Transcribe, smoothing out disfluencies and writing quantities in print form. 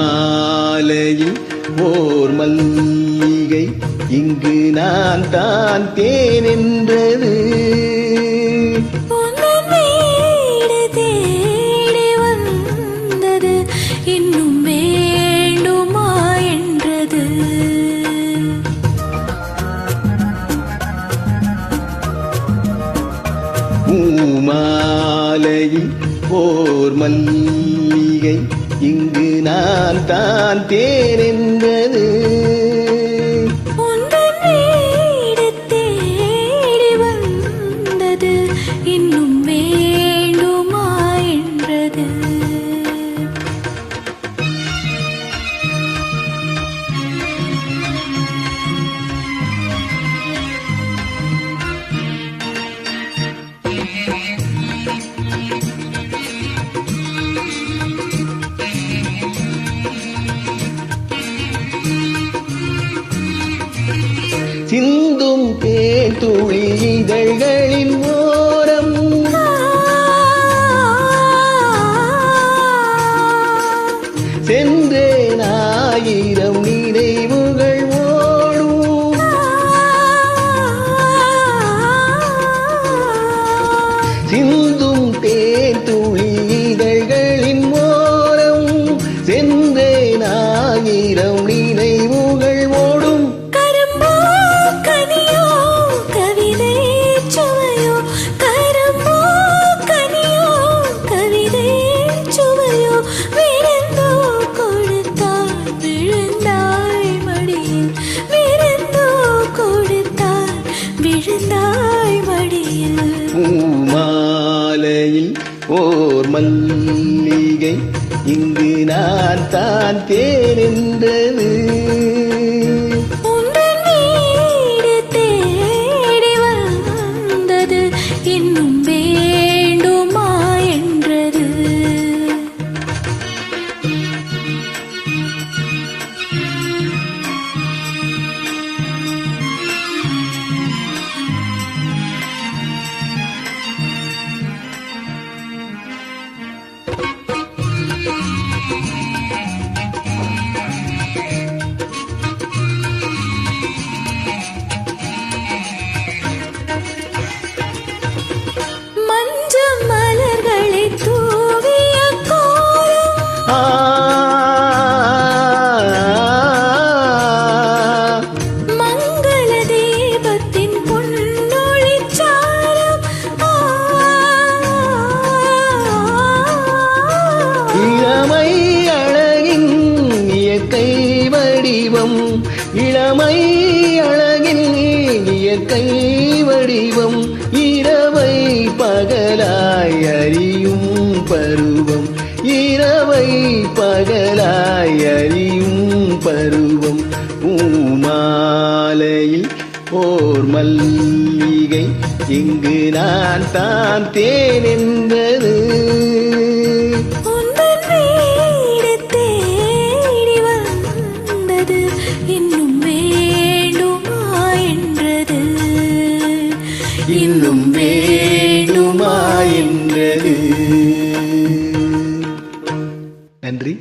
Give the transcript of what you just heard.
பூமாலையில் ஓர் மல்லிகை இங்கு நான் தான் தேன் என்றது. இன்னும் வேண்டுமா என்றது. பூமாலையில் ஓர் மல்லிகை இங்கு நான் தான் தேன் என்றது. தேடி வந்தது இன்னும் வேண்டுமா என்றது. சிந்தும் தேத்துளி இதழ்களின் ஓரம் சென்றேன் ஆயிரம் நினைவுகள் ஓடும். சிந்தும் தேத்துளி இதழ்களின் ஓரம் சென்றேன் ஆயிரம் நினைவுகள் ஓடும். பூமாலையில் ஓர் மல்லிகை இங்கு நான் தான் தேன் என்றது. தேடி வந்தது இன்னும் வேண்டுமா என்றது. இளமை அழகின் இயற்கை வடிவம் இரவை பகலாய் அறியும் பருவம். இரவை பகலாய் அறியும் பருவம். பூமாலையில் ஓர் மல்லிகை இங்கு நான் தான் தேன் என்றது. இன்னும் வேண்டுமா என்றது. இன்னும் வேண்டுமா என்றது. நன்றி.